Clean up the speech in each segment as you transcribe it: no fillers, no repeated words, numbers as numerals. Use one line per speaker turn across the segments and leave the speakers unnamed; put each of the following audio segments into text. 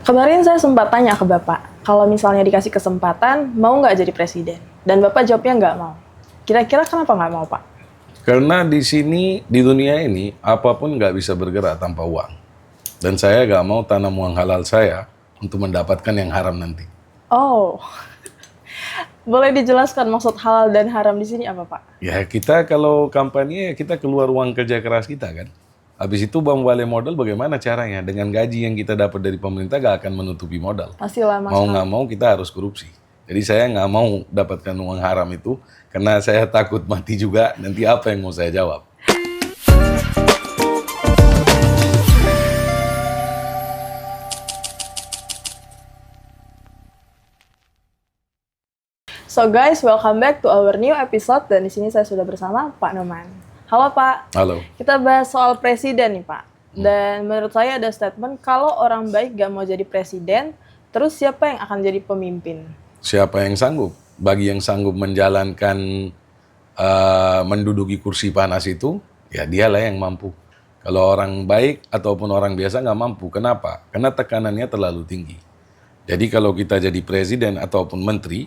Kemarin saya sempat tanya ke Bapak, kalau misalnya dikasih kesempatan, mau nggak jadi presiden? Dan Bapak jawabnya nggak mau. Kira-kira kenapa nggak mau, Pak?
Karena di sini, di dunia ini, apapun nggak bisa bergerak tanpa uang. Dan saya nggak mau tanam uang halal saya untuk mendapatkan yang haram nanti.
Oh, boleh dijelaskan maksud halal dan haram di sini apa, Pak?
Ya kita kalau kampanye, kita keluar uang kerja keras kita kan. Habis itu Bang Wale modal bagaimana caranya? Dengan gaji yang kita dapat dari pemerintah gak akan menutupi modal.
Masih lama
Mau
sekali.
nggak mau kita harus korupsi. Jadi saya nggak mau dapatkan uang haram itu karena saya takut mati juga. Nanti apa yang mau saya jawab?
So guys, welcome back to our new episode dan di sini saya sudah bersama Pak Noman. Halo Pak.
Halo.
Kita bahas soal presiden nih Pak. Dan menurut saya ada statement kalau orang baik gak mau jadi presiden, terus siapa yang akan jadi pemimpin?
Siapa yang sanggup? Bagi yang sanggup menjalankan, menduduki kursi panas itu, ya dialah yang mampu. Kalau orang baik ataupun orang biasa nggak mampu. Kenapa? Karena tekanannya terlalu tinggi. Jadi kalau kita jadi presiden ataupun menteri,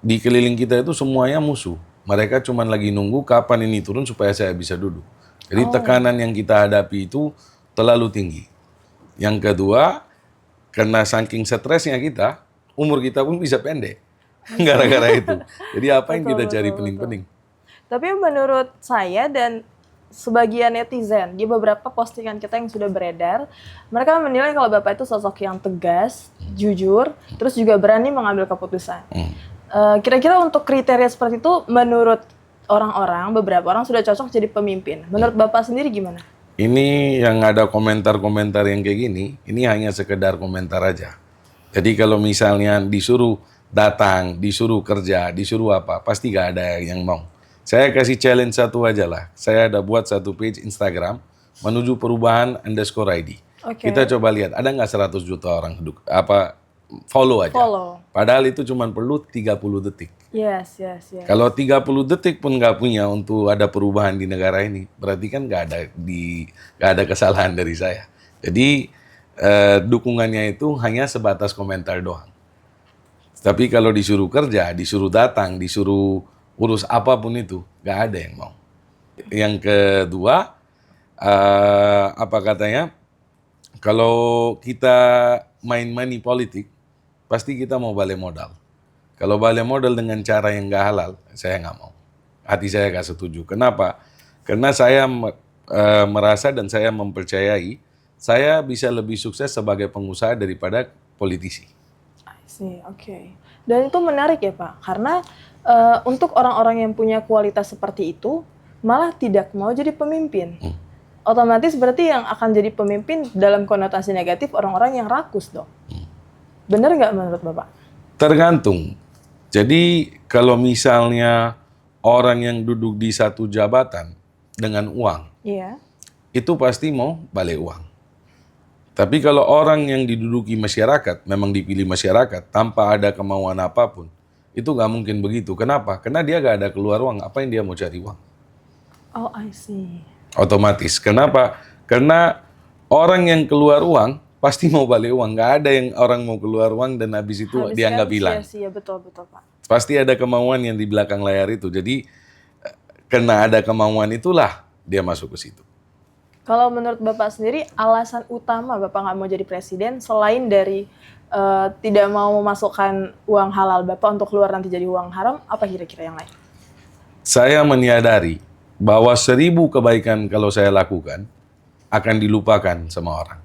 di keliling kita itu semuanya musuh. Mereka cuma lagi nunggu kapan ini turun supaya saya bisa duduk. Jadi tekanan yang kita hadapi itu terlalu tinggi. Yang kedua, karena saking stresnya kita, umur kita pun bisa pendek. Gara-gara itu. Jadi apa yang kita cari pening-pening?
Tapi menurut saya dan sebagian netizen di beberapa postingan kita yang sudah beredar, mereka menilai kalau Bapak itu sosok yang tegas, jujur, terus juga berani mengambil keputusan. Kira-kira untuk kriteria seperti itu, menurut orang-orang, beberapa orang sudah cocok jadi pemimpin. Menurut Bapak sendiri gimana?
Ini yang ada komentar-komentar yang kayak gini, ini hanya sekedar komentar aja. Jadi kalau misalnya disuruh datang, disuruh kerja, disuruh apa, pasti gak ada yang mau. Saya kasih challenge satu aja lah. Saya ada buat satu page Instagram, menuju perubahan _ID.
Oke.
Kita coba lihat, ada nggak 100 juta orang follow aja.
Follow.
Padahal itu cuma perlu 30 detik.
Yes.
Kalau 30 detik pun nggak punya untuk ada perubahan di negara ini, berarti kan nggak ada kesalahan dari saya. Jadi dukungannya itu hanya sebatas komentar doang. Tapi kalau disuruh kerja, disuruh datang, disuruh urus apapun itu, nggak ada yang mau. Yang kedua, apa katanya? Kalau kita main money politik, pasti kita mau balik modal. Kalau balik modal dengan cara yang nggak halal, saya nggak mau. Hati saya nggak setuju. Kenapa? Karena saya merasa dan saya mempercayai, saya bisa lebih sukses sebagai pengusaha daripada politisi.
I see, oke. Dan itu menarik ya Pak, karena untuk orang-orang yang punya kualitas seperti itu, malah tidak mau jadi pemimpin. Otomatis berarti yang akan jadi pemimpin dalam konotasi negatif orang-orang yang rakus dong. Benar nggak menurut Bapak?
Tergantung. Jadi kalau misalnya orang yang duduk di satu jabatan dengan uang,
Iya.
itu pasti mau balik uang. Tapi kalau orang yang diduduki masyarakat, memang dipilih masyarakat tanpa ada kemauan apapun, itu nggak mungkin begitu. Kenapa? Karena dia nggak ada keluar uang. Apa yang dia mau cari uang?
Oh, I see.
Otomatis. Kenapa? Karena orang yang keluar uang pasti mau balik uang. Nggak ada yang orang mau keluar uang dan habis itu
Habiskan
dianggap hilang.
sia-sia, betul Pak.
Pasti ada kemauan yang di belakang layar itu. Jadi karena ada kemauan itulah dia masuk ke situ.
Kalau menurut Bapak sendiri, alasan utama Bapak nggak mau jadi presiden selain dari tidak mau memasukkan uang halal Bapak untuk keluar nanti jadi uang haram, apa kira-kira yang lain?
Saya menyadari bahwa 1000 kebaikan kalau saya lakukan akan dilupakan sama orang.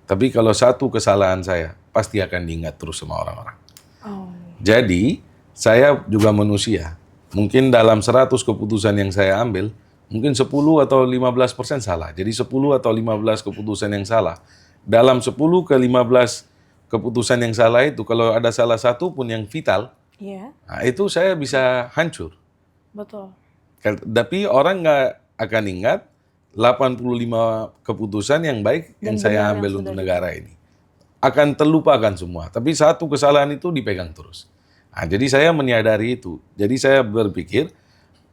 Tapi kalau satu kesalahan saya, pasti akan diingat terus sama orang-orang.
Oh.
Jadi, saya juga manusia. Mungkin dalam 100 keputusan yang saya ambil, mungkin 10 atau 15% salah. Jadi 10 atau 15 keputusan yang salah. Dalam 10 ke 15 keputusan yang salah itu, kalau ada salah satu pun yang vital,
Iya,
nah itu saya bisa hancur.
betul.
Tapi orang nggak akan ingat 85 keputusan yang baik
Dan
yang saya
benar
ambil
yang
untuk
sudah
negara ini. Akan terlupakan semua. Tapi satu kesalahan itu dipegang terus. Nah, jadi saya menyadari itu. Jadi saya berpikir,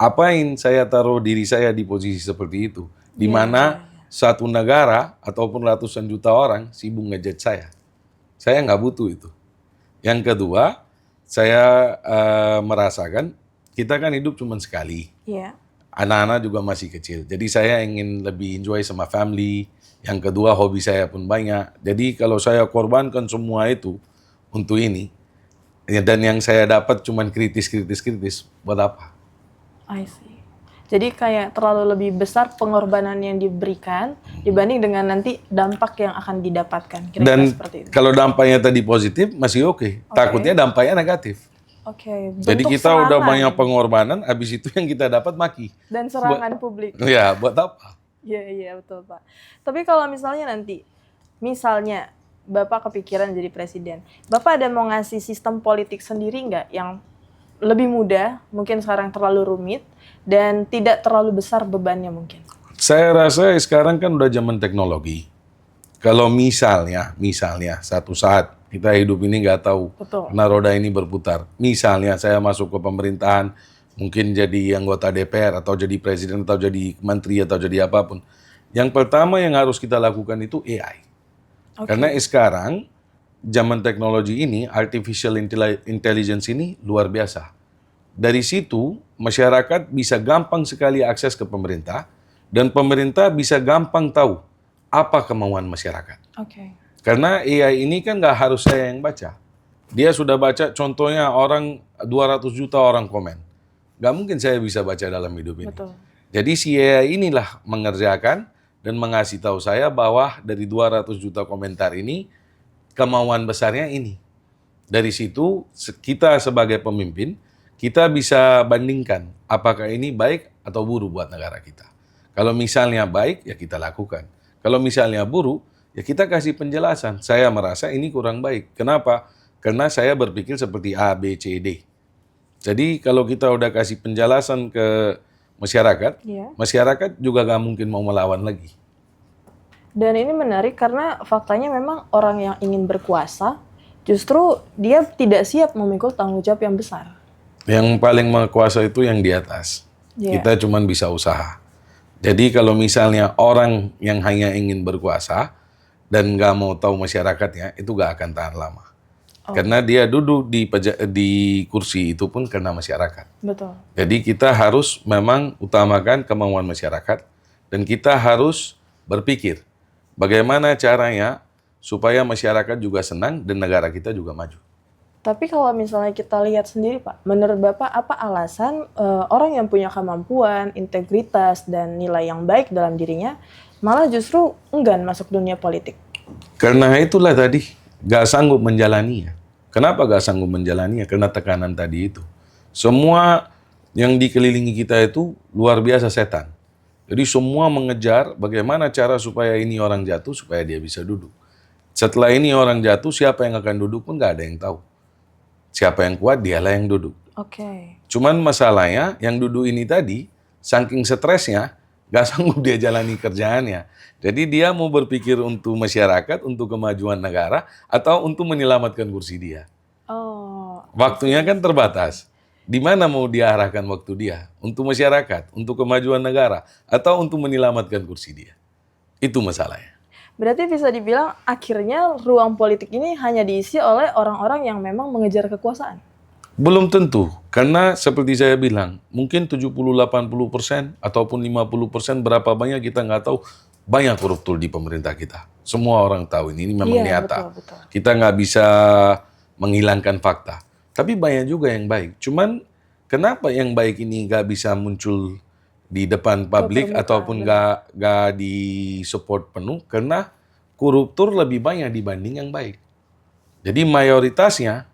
apain saya taruh diri saya di posisi seperti itu? Di mana satu negara ataupun ratusan juta orang sibuk ngejudge saya. Saya nggak butuh itu. Yang kedua, saya merasakan kita kan hidup cuma sekali.
Iya.
Anak-anak juga masih kecil. Jadi saya ingin lebih enjoy sama family. Yang kedua, hobi saya pun banyak. Jadi kalau saya korbankan semua itu untuk ini, ya, dan yang saya dapat cuma kritis, buat apa?
I see. Jadi kayak terlalu lebih besar pengorbanan yang diberikan dibanding dengan nanti dampak yang akan didapatkan. Kira-kira
Dan
seperti itu.
kalau dampaknya tadi positif, masih oke. Takutnya dampaknya negatif.
Oke,
Jadi
bentuk
kita udah
serangan
banyak pengorbanan, habis itu yang kita dapat maki.
dan serangan publik.
Ya, buat apa?
Iya betul Pak. Tapi kalau misalnya nanti, misalnya Bapak kepikiran jadi presiden, Bapak ada mau ngasih sistem politik sendiri nggak yang lebih mudah, mungkin sekarang terlalu rumit, dan tidak terlalu besar bebannya mungkin?
Saya rasa sekarang kan udah zaman teknologi. Kalau misalnya satu saat kita hidup ini nggak tahu,
Betul.
karena roda ini berputar. Misalnya saya masuk ke pemerintahan, mungkin jadi anggota DPR atau jadi presiden atau jadi menteri atau jadi apapun. Yang pertama yang harus kita lakukan itu AI. Karena sekarang zaman teknologi ini, artificial intelligence ini luar biasa. Dari situ masyarakat bisa gampang sekali akses ke pemerintah dan pemerintah bisa gampang tahu apa kemauan masyarakat.
Oke.
Karena AI ini kan nggak harus saya yang baca. Dia sudah baca, contohnya orang 200 juta orang komen. Nggak mungkin saya bisa baca dalam hidup ini.
Betul.
Jadi si AI inilah mengerjakan dan mengasih tahu saya bahwa dari 200 juta komentar ini, kemauan besarnya ini. Dari situ kita sebagai pemimpin, kita bisa bandingkan apakah ini baik atau buruk buat negara kita. Kalau misalnya baik, ya kita lakukan. Kalau misalnya buruk, ya kita kasih penjelasan. Saya merasa ini kurang baik. Kenapa? Karena saya berpikir seperti A, B, C, D. Jadi kalau kita udah kasih penjelasan ke masyarakat, masyarakat juga gak mungkin mau melawan lagi.
Dan ini menarik karena faktanya memang orang yang ingin berkuasa, justru dia tidak siap memikul tanggung jawab yang besar.
Yang paling berkuasa itu yang di atas. Kita cuma bisa usaha. Jadi kalau misalnya orang yang hanya ingin berkuasa dan nggak mau tahu masyarakatnya, itu nggak akan tahan lama. Karena dia duduk di kursi itu pun karena masyarakat.
Betul.
Jadi kita harus memang utamakan kemauan masyarakat dan kita harus berpikir bagaimana caranya supaya masyarakat juga senang dan negara kita juga maju.
Tapi kalau misalnya kita lihat sendiri Pak, menurut Bapak apa alasan orang yang punya kemampuan, integritas, dan nilai yang baik dalam dirinya malah justru enggan masuk dunia politik?
Karena itulah tadi, gak sanggup menjalaninya. Kenapa gak sanggup menjalaninya? Karena tekanan tadi itu. Semua yang dikelilingi kita itu luar biasa setan. Jadi semua mengejar bagaimana cara supaya ini orang jatuh, supaya dia bisa duduk. Setelah ini orang jatuh, siapa yang akan duduk pun gak ada yang tahu. Siapa yang kuat, dialah yang duduk.
Oke.
Cuman masalahnya, yang duduk ini tadi, saking stresnya, gak sanggup dia jalani kerjaannya. Jadi dia mau berpikir untuk masyarakat, untuk kemajuan negara, atau untuk menyelamatkan kursi dia. Waktunya kan terbatas. Di mana mau diarahkan waktu dia? Untuk masyarakat, untuk kemajuan negara, atau untuk menyelamatkan kursi dia? Itu masalahnya.
Berarti bisa dibilang akhirnya ruang politik ini hanya diisi oleh orang-orang yang memang mengejar kekuasaan?
Belum tentu, karena seperti saya bilang, mungkin 70-80% ataupun 50% berapa banyak kita nggak tahu, banyak koruptor di pemerintah kita. Semua orang tahu ini memang nyata.
Betul.
Kita nggak bisa menghilangkan fakta. Tapi banyak juga yang baik. Cuman kenapa yang baik ini nggak bisa muncul di depan publik ataupun nggak di-support penuh? Karena koruptor lebih banyak dibanding yang baik. Jadi mayoritasnya,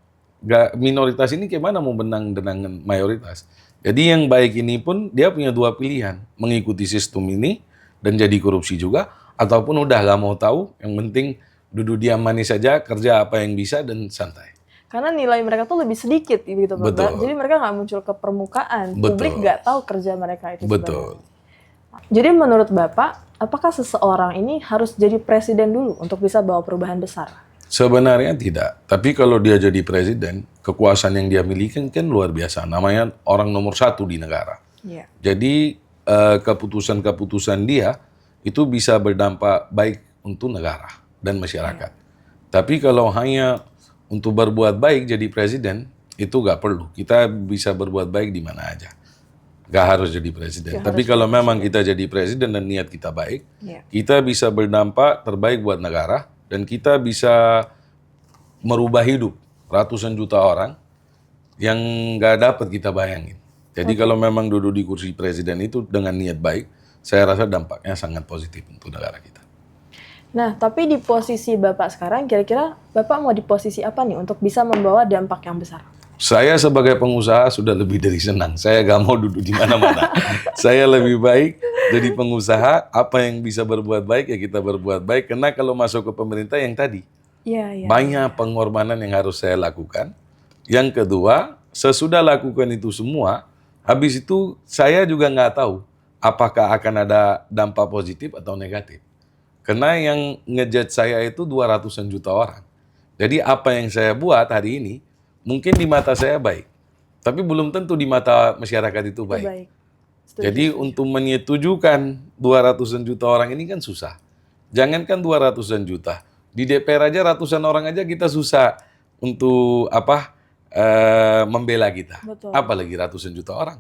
minoritas ini gimana mau menang dengan mayoritas? Jadi yang baik ini pun dia punya dua pilihan. Mengikuti sistem ini dan jadi korupsi juga. Ataupun udah nggak mau tahu, yang penting duduk diam manis saja, kerja apa yang bisa dan santai.
Karena nilai mereka tuh lebih sedikit gitu Pak. Jadi mereka nggak muncul ke permukaan. Publik nggak tahu kerja mereka itu sebenarnya. Jadi menurut Bapak, apakah seseorang ini harus jadi presiden dulu untuk bisa bawa perubahan besar?
Sebenarnya tidak. Tapi kalau dia jadi presiden, kekuasaan yang dia miliki kan luar biasa. Namanya orang nomor 1 di negara. Jadi keputusan-keputusan dia itu bisa berdampak baik untuk negara dan masyarakat. Tapi kalau hanya untuk berbuat baik jadi presiden, itu nggak perlu. Kita bisa berbuat baik di mana aja. Nggak harus jadi presiden.
Nggak
Tapi
harus
kalau
jadi
memang kita jadi presiden dan niat kita baik,
Iya.
kita bisa berdampak terbaik buat negara, dan kita bisa merubah hidup ratusan juta orang yang nggak dapat kita bayangin. Jadi kalau memang duduk di kursi presiden itu dengan niat baik, saya rasa dampaknya sangat positif untuk negara kita.
Nah, tapi di posisi Bapak sekarang, kira-kira Bapak mau di posisi apa nih untuk bisa membawa dampak yang besar?
Saya sebagai pengusaha sudah lebih dari senang. Saya nggak mau duduk di mana-mana. Saya lebih baik jadi pengusaha, apa yang bisa berbuat baik ya kita berbuat baik. Karena kalau masuk ke pemerintah yang tadi,
Iya, iya.
banyak pengorbanan yang harus saya lakukan. Yang kedua, sesudah lakukan itu semua, habis itu saya juga nggak tahu apakah akan ada dampak positif atau negatif. Karena yang ngejudge saya itu 200-an juta orang. Jadi apa yang saya buat hari ini, mungkin di mata saya baik. Tapi belum tentu di mata masyarakat itu baik.
Baik. Setuju.
Jadi untuk menyetujukan 200-an juta orang ini kan susah. Jangankan 200-an juta. Di DPR aja ratusan orang aja kita susah untuk membela kita.
Betul.
Apalagi ratusan juta orang.